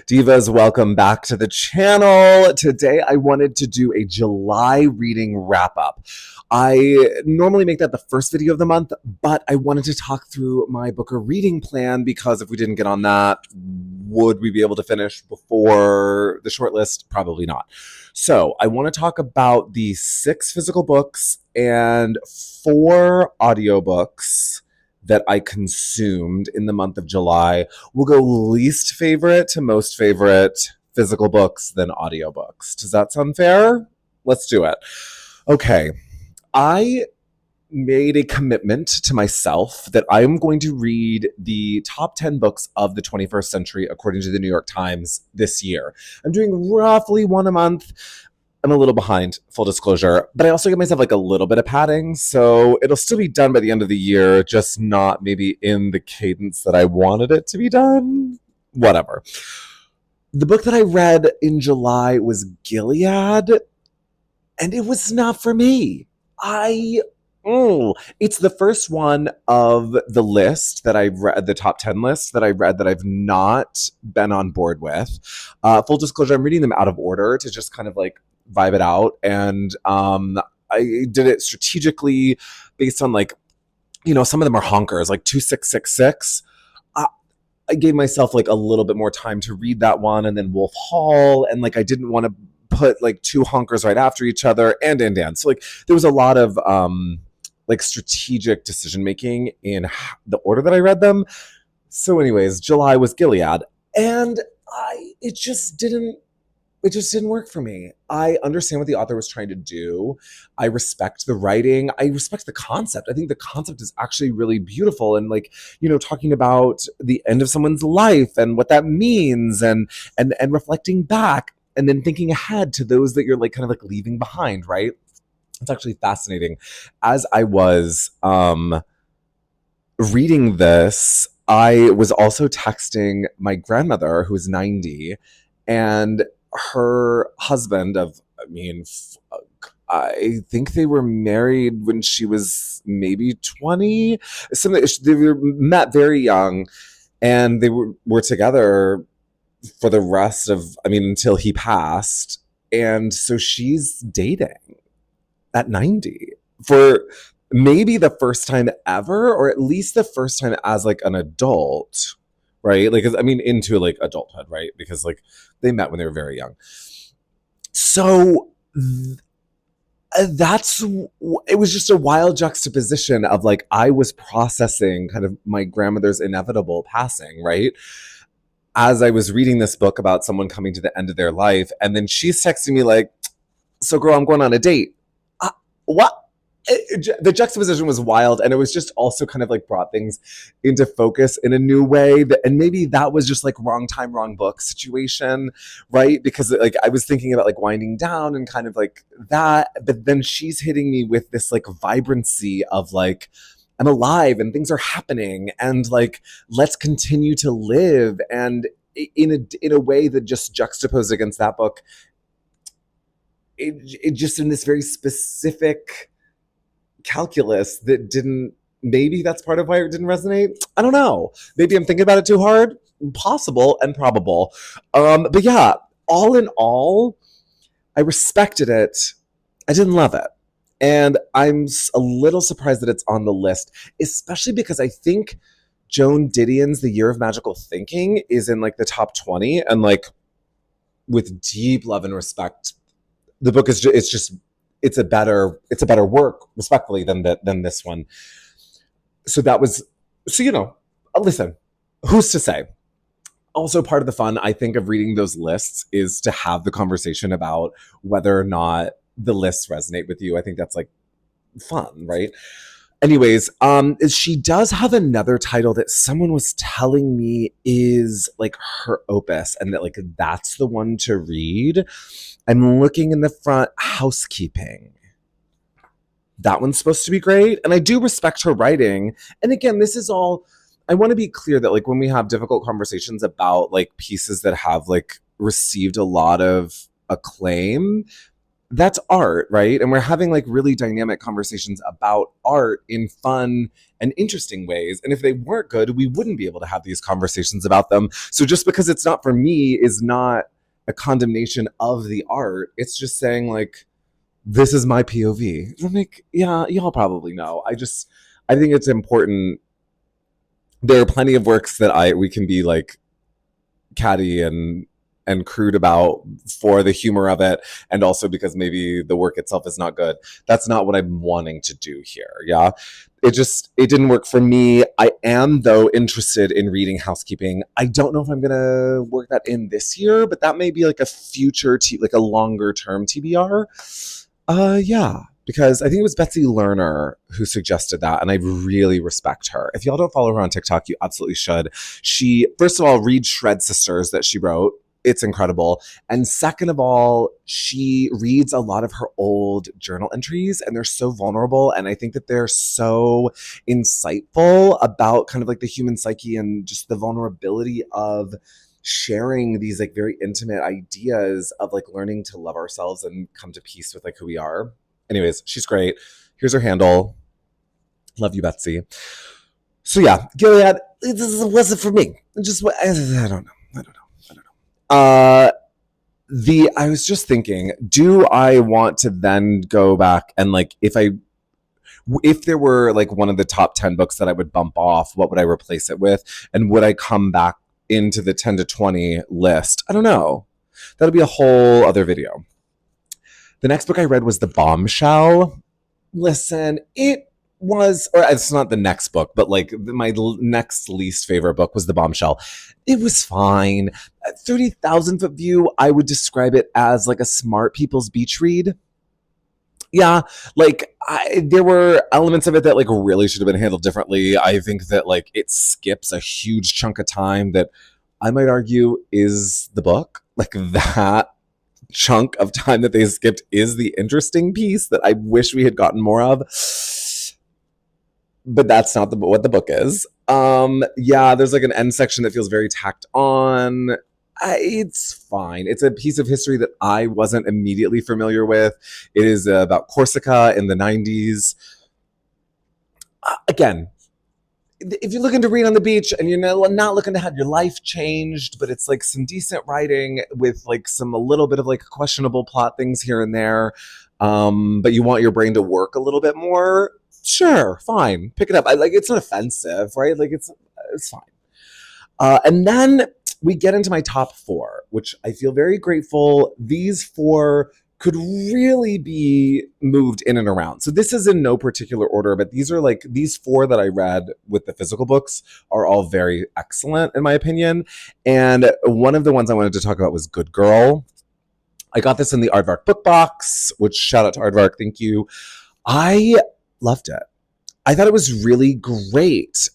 Divas, welcome back to the channel. Today I wanted to do a July reading wrap up. I normally make that the first video of the month, but I wanted to talk through my Booker reading plan because if we didn't get on that, would we be able to finish before the shortlist? Probably not. So I want to talk about the 6 physical books and 4 audiobooks that I consumed in the month of July. We'll go least favorite to most favorite, physical books, then audiobooks. Does that sound fair? Let's do it. Okay. I made a commitment to myself that I am going to read the top 10 books of the 21st century according to the New York Times this year. I'm doing roughly one a month. I'm a little behind, full disclosure, but I also give myself like a little bit of padding, so it'll still be done by the end of the year, just not maybe in the cadence that I wanted it to be done. Whatever. The book that I read in July was Gilead, and it was not for me. It's the first one of the list that I've read, the top 10 list that I've read that I've not been on board with. Full disclosure, I'm reading them out of order to just kind of like vibe it out. And I did it strategically based on like, some of them are honkers, like 2666. I gave myself like a little bit more time to read that one, and then Wolf Hall, and like I didn't want to put like 2 honkers right after each other, and. So like there was a lot of like strategic decision making in the order that I read them. So anyways, July was Gilead, and it just didn't work for me. I understand what the author was trying to do. I respect the writing. I respect the concept. I think the concept is actually really beautiful, and like, talking about the end of someone's life and what that means, and reflecting back and then thinking ahead to those that you're like kind of like leaving behind, right? It's actually fascinating. As I was reading this, I was also texting my grandmother, who is 90, and her husband I think they were married when she was maybe 20. They were met very young, and they were together for the rest of, until he passed. And so she's dating at 90 for maybe the first time ever, or at least the first time as like an adult, right? Like, into like adulthood, right? Because like they met when they were very young. So it was just a wild juxtaposition of like, I was processing kind of my grandmother's inevitable passing, right? As I was reading this book about someone coming to the end of their life. And then she's texting me like, so girl, I'm going on a date. What? The juxtaposition was wild, and it was just also kind of like brought things into focus in a new way. And maybe that was just like wrong time, wrong book situation, right? Because like I was thinking about like winding down and kind of like that, but then she's hitting me with this like vibrancy of like, I'm alive and things are happening, and like, let's continue to live. And in a way that just juxtaposed against that book, it just in this very specific calculus that maybe that's part of why it didn't resonate. I don't know. Maybe I'm thinking about it too hard. Possible and probable. But yeah, all in all, I respected it. I didn't love it. And I'm a little surprised that it's on the list, especially because I think Joan Didion's The Year of Magical Thinking is in like the top 20, and like with deep love and respect, the book is it's a better work, respectfully, than this one. So listen, who's to say? Also, part of the fun, I think, of reading those lists is to have the conversation about whether or not the lists resonate with you. I think that's like fun, right? Anyways, she does have another title that someone was telling me is like her opus, and that like that's the one to read. I'm looking in the front, Housekeeping. That one's supposed to be great, and I do respect her writing. And again, this is all, I want to be clear that like when we have difficult conversations about like pieces that have like received a lot of acclaim, that's art, right? And we're having like really dynamic conversations about art in fun and interesting ways. And if they weren't good, we wouldn't be able to have these conversations about them. So just because it's not for me is not a condemnation of the art. It's just saying like, this is my POV. I'm like, yeah, y'all probably know. I think it's important. There are plenty of works that we can be like catty and crude about for the humor of it, and also because maybe the work itself is not good. That's not what I'm wanting to do here. Yeah, it didn't work for me. I am though interested in reading Housekeeping. I don't know if I'm gonna work that in this year, but that may be like a future like a longer term TBR. Yeah, because I think it was Betsy Lerner who suggested that, and I really respect her. If y'all don't follow her on TikTok, you absolutely should. She, first of all, read Shred Sisters that she wrote. It's incredible. And second of all, she reads a lot of her old journal entries, and they're so vulnerable. And I think that they're so insightful about kind of like the human psyche and just the vulnerability of sharing these like very intimate ideas of like learning to love ourselves and come to peace with like who we are. Anyways, she's great. Here's her handle. Love you, Betsy. So yeah, Gilead, this wasn't for me. Just I don't know. I was just thinking, do I want to then go back and like if there were like one of the top 10 books that I would bump off, what would I replace it with? And would I come back into the 10 to 20 list? I don't know. That'll be a whole other video. The next book I read was The Bombshell. Listen, it was, or it's not the next book, but like my next least favorite book was The Bombshell. It was fine. 30,000 foot view, I would describe it as like a smart people's beach read. Yeah, like there were elements of it that like really should have been handled differently. I think that like it skips a huge chunk of time that I might argue is the book. Like that chunk of time that they skipped is the interesting piece that I wish we had gotten more of. But that's not what the book is. Yeah, there's like an end section that feels very tacked on. It's fine. It's a piece of history that I wasn't immediately familiar with. It is about Corsica in the 90s. Again, if you're looking to read on the beach and you're not looking to have your life changed, but it's like some decent writing with like a little bit of like questionable plot things here and there, but you want your brain to work a little bit more, sure, fine, pick it up. It's not offensive, right? Like it's fine. And then we get into my top 4, which I feel very grateful. These 4 could really be moved in and around. So this is in no particular order, but these 4 that I read with the physical books are all very excellent in my opinion. And one of the ones I wanted to talk about was Good Girl. I got this in the Aardvark book box, which shout out to Aardvark, thank you. I loved it. I thought it was really great.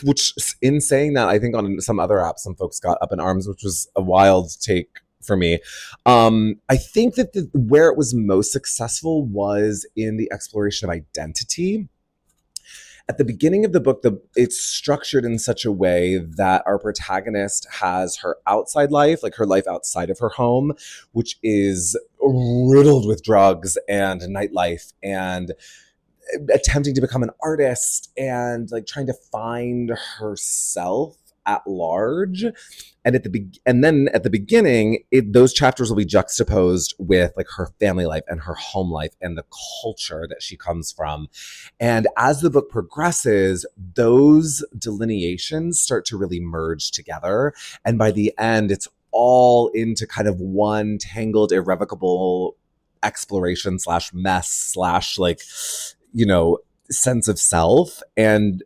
Which in saying that, I think on some other apps, some folks got up in arms, which was a wild take for me. I think that where it was most successful was in the exploration of identity. At the beginning of the book, it's structured in such a way that our protagonist has her outside life, like her life outside of her home, which is riddled with drugs and nightlife and attempting to become an artist and like trying to find herself at large. And then at the beginning, those chapters will be juxtaposed with like her family life and her home life and the culture that she comes from. And as the book progresses, those delineations start to really merge together. And by the end, it's all into kind of one tangled, irrevocable exploration / mess / like, sense of self. And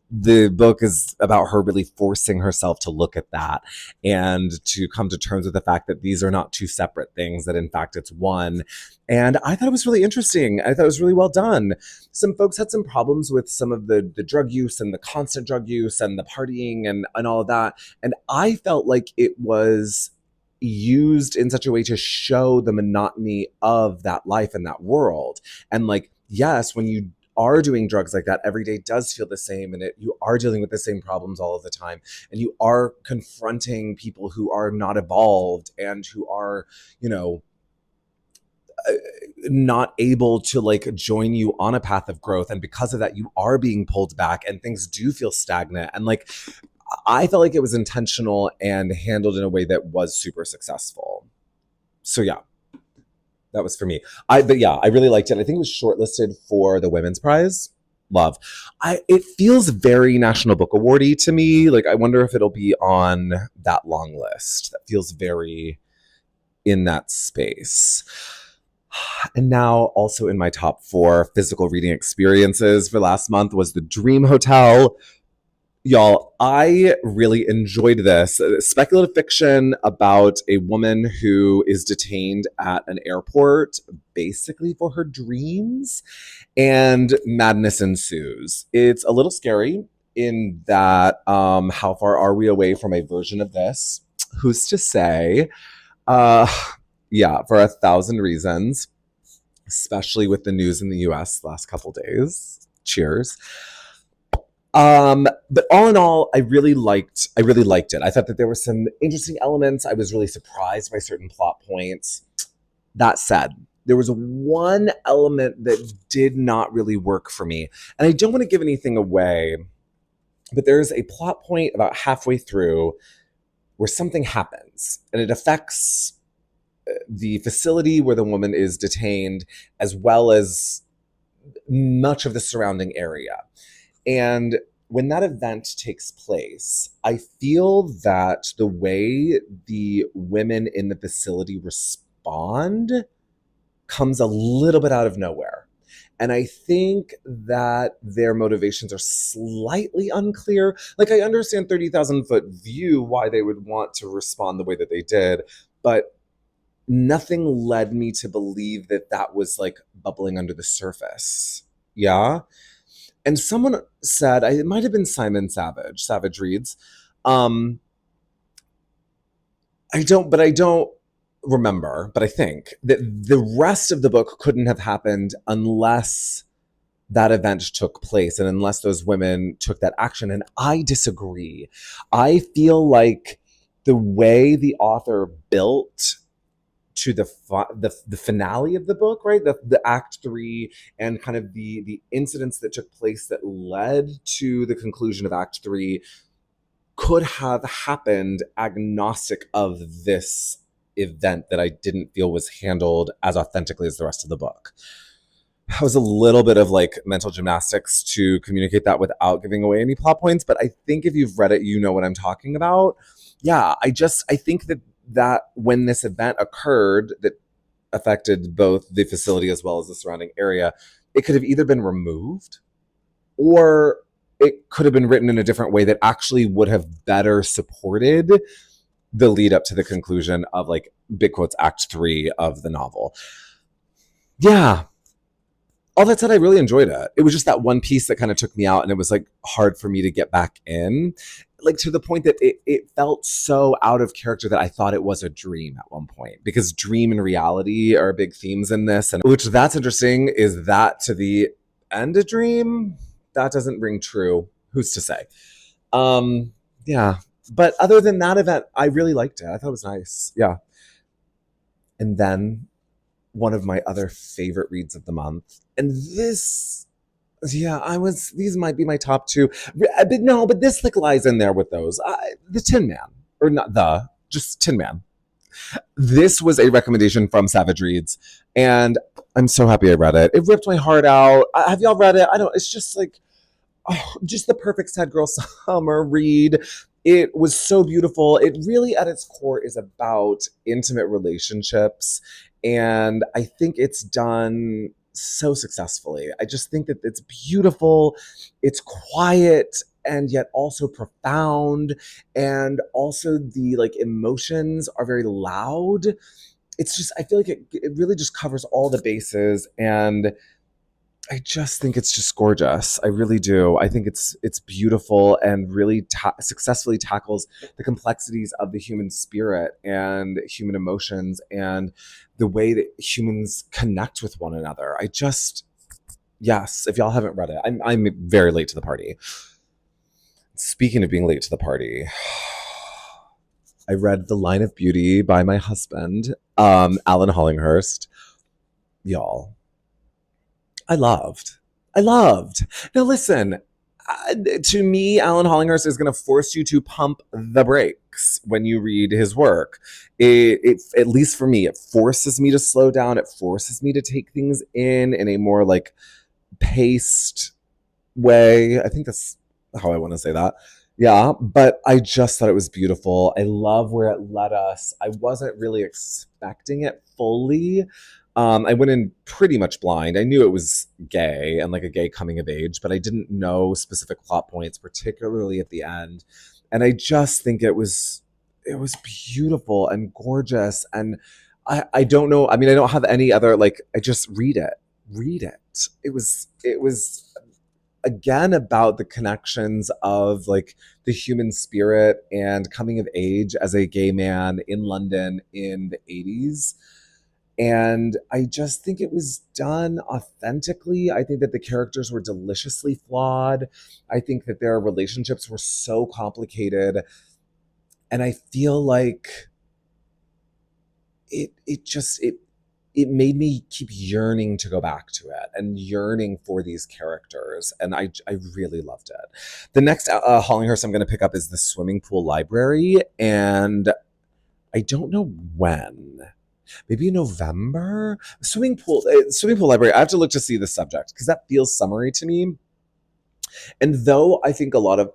the book is about her really forcing herself to look at that and to come to terms with the fact that these are not two separate things, that in fact it's one. And I thought it was really interesting. I thought it was really well done. Some folks had some problems with some of the drug use and the constant drug use and the partying and all of that. And I felt like it was used in such a way to show the monotony of that life and that world. And like, yes, when you are doing drugs like that, every day does feel the same, and you are dealing with the same problems all of the time, and you are confronting people who are not evolved and who are, not able to like join you on a path of growth, and because of that you are being pulled back and things do feel stagnant, and like I felt like it was intentional and handled in a way that was super successful. So yeah, that was for me. But yeah, I really liked it. I think it was shortlisted for the Women's Prize. Love. It feels very National Book Awardy to me. Like I wonder if it'll be on that long list. That feels very in that space. And now also in my top 4 physical reading experiences for last month was the Dream Hotel. Y'all, I really enjoyed this. Speculative fiction about a woman who is detained at an airport, basically for her dreams, and madness ensues. It's a little scary in that how far are we away from a version of this? Who's to say? Yeah, for 1,000 reasons, especially with the news in the US the last couple days. Cheers. But all in all, I really liked it. I thought that there were some interesting elements. I was really surprised by certain plot points. That said, there was one element that did not really work for me. And I don't want to give anything away, but there's a plot point about halfway through where something happens and it affects the facility where the woman is detained, as well as much of the surrounding area. And when that event takes place, I feel that the way the women in the facility respond comes a little bit out of nowhere. And I think that their motivations are slightly unclear. Like, I understand 30,000 foot view why they would want to respond the way that they did, but nothing led me to believe that that was like bubbling under the surface. Yeah. And someone said, it might have been Simon Savage Reads. I don't remember, but I think that the rest of the book couldn't have happened unless that event took place and unless those women took that action. And I disagree. I feel like the way the author built to the finale of the book, right? The Act 3 and kind of the incidents that took place that led to the conclusion of Act 3 could have happened agnostic of this event that I didn't feel was handled as authentically as the rest of the book. That was a little bit of like mental gymnastics to communicate that without giving away any plot points, but I think if you've read it, you know what I'm talking about. Yeah, I think that when this event occurred that affected both the facility as well as the surrounding area, it could have either been removed or it could have been written in a different way that actually would have better supported the lead up to the conclusion of like big quotes Act 3 of the novel. Yeah. All that said, I really enjoyed it. It was just that one piece that kind of took me out and it was like hard for me to get back in. Like to the point that it felt so out of character that I thought it was a dream at one point, because dream and reality are big themes in this. And which that's interesting. Is that to the end a dream? That doesn't ring true. Who's to say? Yeah. But other than that event, I really liked it. I thought it was nice. Yeah. And then one of my other favorite reads of the month. And this, yeah, these might be my top 2. But this like lies in there with those. The Tin Man, or not just Tin Man. This was a recommendation from Savage Reads, and I'm so happy I read it. It ripped my heart out. Have y'all read it? It's just like, just the perfect sad girl summer read. It was so beautiful. It really, at its core, is about intimate relationships. And I think it's done so successfully. I just think that it's beautiful. It's quiet and yet also profound. And also the like emotions are very loud. It's just, I feel like it really just covers all the bases. And I just think it's just gorgeous. I really do. I think it's beautiful and really successfully tackles the complexities of the human spirit and human emotions and the way that humans connect with one another. Yes, if y'all haven't read it, I'm very late to the party. Speaking of being late to the party, I read The Line of Beauty by my husband, Alan Hollinghurst. y'all. I loved. I loved. Now listen, to me, Alan Hollinghurst is going to force you to pump the brakes when you read his work. It, at least for me, it forces me to slow down. It forces me to take things in a more like paced way. I think that's how I want to say that. Yeah, but I just thought it was beautiful. I love where it led us. I wasn't really expecting it fully. I went in pretty much blind. I knew it was gay and like a gay coming of age, but I didn't know specific plot points, particularly at the end. And I just think it was beautiful and gorgeous. And I don't know. I mean, I don't have any other like. I just read it. Read it. It was again about the connections of like the human spirit and coming of age as a gay man in London in the 80s. And I just think it was done authentically. I think that the characters were deliciously flawed. I think that their relationships were so complicated. And I feel like it made me keep yearning to go back to it and yearning for these characters. And I really loved it. The next Hollinghurst I'm going to pick up is the Swimming Pool Library. And I don't know when. Maybe November? Swimming Pool Library. I have to look to see the subject because that feels summery to me. And though I think a lot of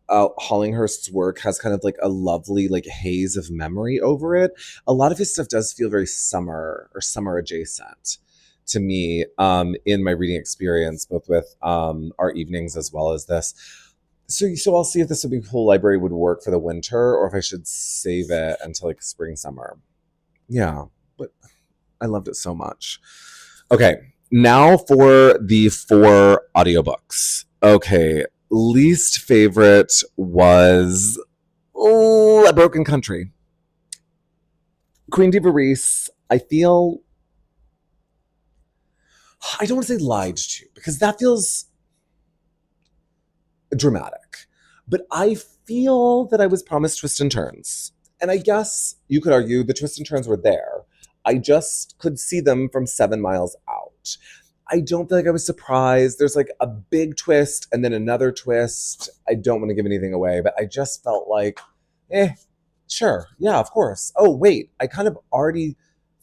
Hollinghurst's work has kind of like a lovely like haze of memory over it, a lot of his stuff does feel very summer or summer adjacent to me in my reading experience, both with our evenings as well as this. So I'll see if the Swimming Pool Library would work for the winter or if I should save it until like spring, summer. Yeah, but I loved it so much. Okay, now for the 4 audiobooks. Okay, least favorite was A Broken Country. Queen Diva Reese, I feel, I don't want to say lied to, because that feels dramatic. But I feel that I was promised twists and turns. And I guess you could argue the twists and turns were there. I just could see them from 7 miles out. I don't feel like I was surprised. There's like a big twist and then another twist. I don't want to give anything away, but I just felt like, sure, yeah, of course. Oh, wait, I kind of already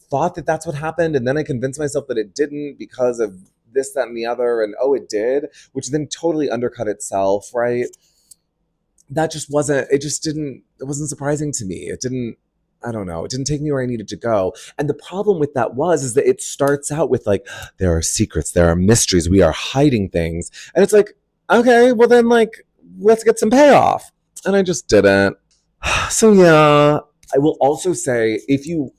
thought that that's what happened, and then I convinced myself that it didn't because of this, that, and the other, and oh, it did, which then totally undercut itself, right? That just wasn't, it wasn't surprising to me. It didn't, I don't know, it didn't take me where I needed to go. And the problem with that is that it starts out with like, there are secrets, there are mysteries, we are hiding things. And it's like, okay, well then like, let's get some payoff. And I just didn't. So yeah, I will also say if you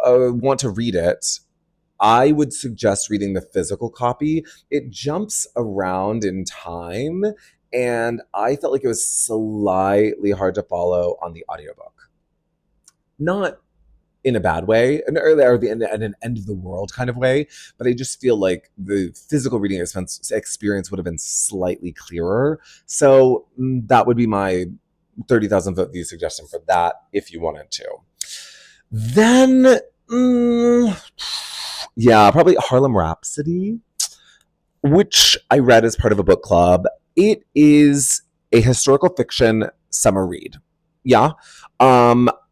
want to read it, I would suggest reading the physical copy. It jumps around in time, and I felt like it was slightly hard to follow on the audiobook. Not in a bad way, or in an end of the world kind of way, but I just feel like the physical reading experience would have been slightly clearer. So that would be my 30,000 vote view suggestion for that if you wanted to. Then, yeah, probably Harlem Rhapsody, which I read as part of a book club. It is a historical fiction summer read. Yeah.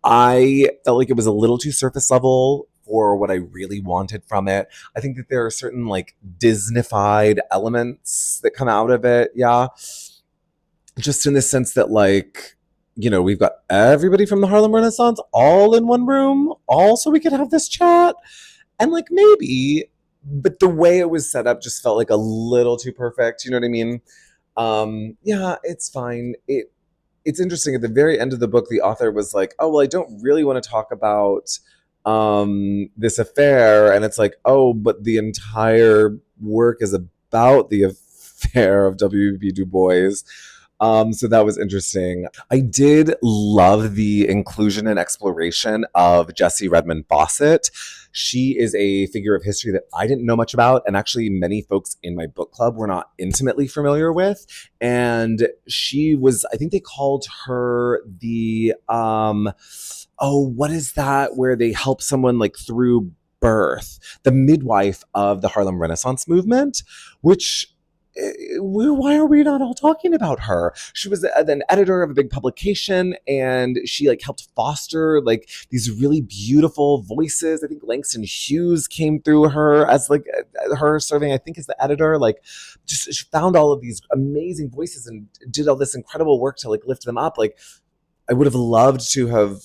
I felt like it was a little too surface level for what I really wanted from it. I think that there are certain like Disney-fied elements that come out of it. Yeah. Just in the sense that like, you know, we've got everybody from the Harlem Renaissance all in one room, all so we could have this chat. And like maybe, but the way it was set up just felt like a little too perfect. You know what I mean? Yeah, it's fine. It's interesting. At the very end of the book, the author was like, oh, well, I don't really want to talk about this affair. And it's like, oh, but the entire work is about the affair of W.B. Du Bois. So that was interesting. I did love the inclusion and exploration of Jessie Redmond Fawcett. She is a figure of history that I didn't know much about, and actually many folks in my book club were not intimately familiar with. And she was, I think they called her the, what is that where they help someone like through birth, the midwife of the Harlem Renaissance movement, which why are we not all talking about her? She was an editor of a big publication, and she like helped foster like these really beautiful voices. I think Langston Hughes came through her as like her serving, I think, as the editor. Like, just she found all of these amazing voices and did all this incredible work to like lift them up. Like, I would have loved to have,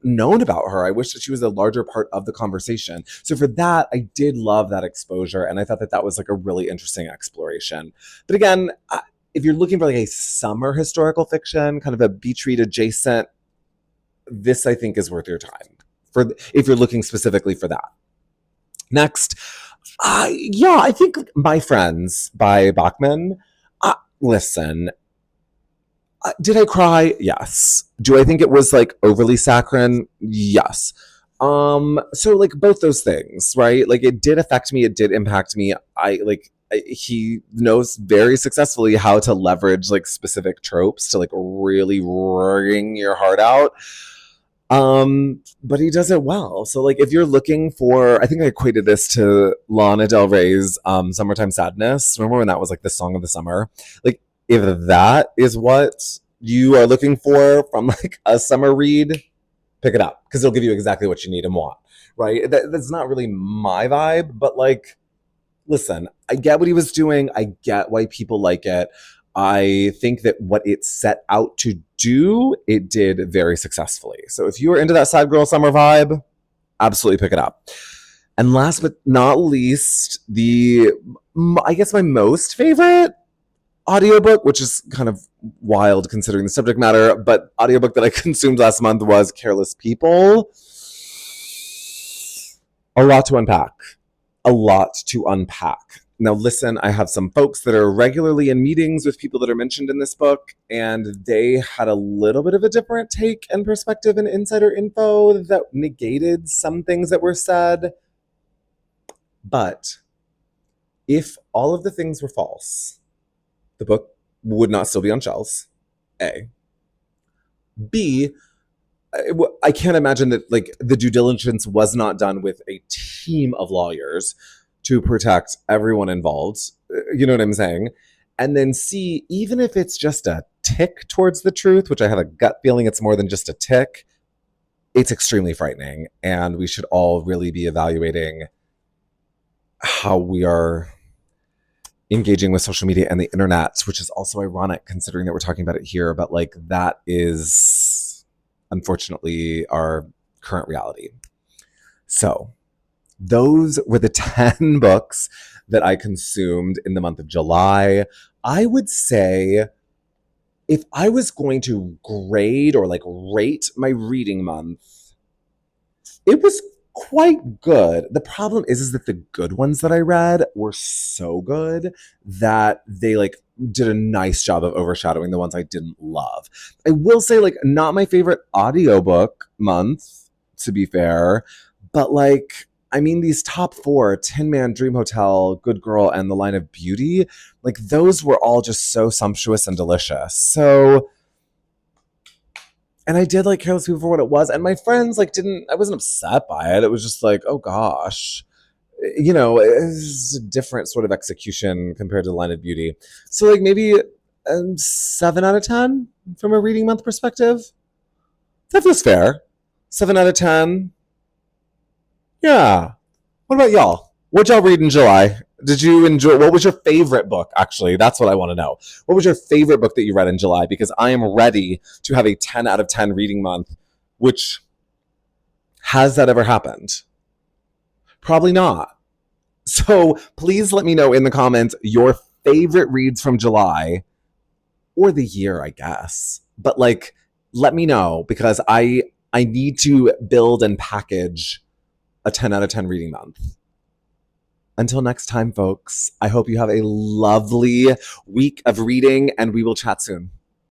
known about her. I wish that she was a larger part of the conversation. So for that, I did love that exposure, and I thought that that was like a really interesting exploration. But again, if you're looking for like a summer historical fiction, kind of a beach read adjacent, this I think is worth your time for if you're looking specifically for that. Next, I think My Friends by Backman. Listen, did I cry? Yes. Do I think it was like overly saccharine? Yes. So like both those things, right? Like it did affect me, it did impact me. He knows very successfully how to leverage like specific tropes to like really wring your heart out. But he does it well. So like if you're looking for, I think I equated this to Lana Del Rey's Summertime Sadness. Remember when that was like the song of the summer? Like if that is what you are looking for from like a summer read, pick it up because it'll give you exactly what you need and want, right? That's not really my vibe, but like, listen, I get what he was doing. I get why people like it. I think that what it set out to do, it did very successfully. So if you are into that sad girl summer vibe, absolutely pick it up. And last but not least, I guess my most favorite audiobook, which is kind of wild considering the subject matter, but audiobook that I consumed last month was Careless People. A lot to unpack. Now listen, I have some folks that are regularly in meetings with people that are mentioned in this book, and they had a little bit of a different take and perspective and insider info that negated some things that were said. But if all of the things were false, the book would not still be on shelves, A. B, I can't imagine that like the due diligence was not done with a team of lawyers to protect everyone involved. You know what I'm saying? And then C, even if it's just a tick towards the truth, which I have a gut feeling it's more than just a tick, it's extremely frightening. And we should all really be evaluating how we are engaging with social media and the internet, which is also ironic considering that we're talking about it here, but like that is unfortunately our current reality. So those were the 10 books that I consumed in the month of July. I would say if I was going to grade or like rate my reading month, it was quite good. The problem is that the good ones that I read were so good that they like did a nice job of overshadowing the ones I didn't love. I will say like not my favorite audiobook month, to be fair, but like, I mean, these top 4, Tin Man, Dream Hotel, Good Girl, and The Line of Beauty, like those were all just so sumptuous and delicious. So, and I did like Careless People for what it was. And my friends like I wasn't upset by it. It was just like, oh gosh, it's a different sort of execution compared to The Line of Beauty. So like maybe 7 out of 10 from a reading month perspective. That feels fair. 7 out of 10. Yeah. What about y'all? What y'all read in July? Did you enjoy? What was your favorite book? Actually, that's what I want to know. What was your favorite book that you read in July? Because I am ready to have a 10 out of 10 reading month, which has that ever happened? Probably not. So please let me know in the comments your favorite reads from July or the year, I guess. But like, let me know because I need to build and package a 10 out of 10 reading month. Until next time, folks, I hope you have a lovely week of reading and we will chat soon.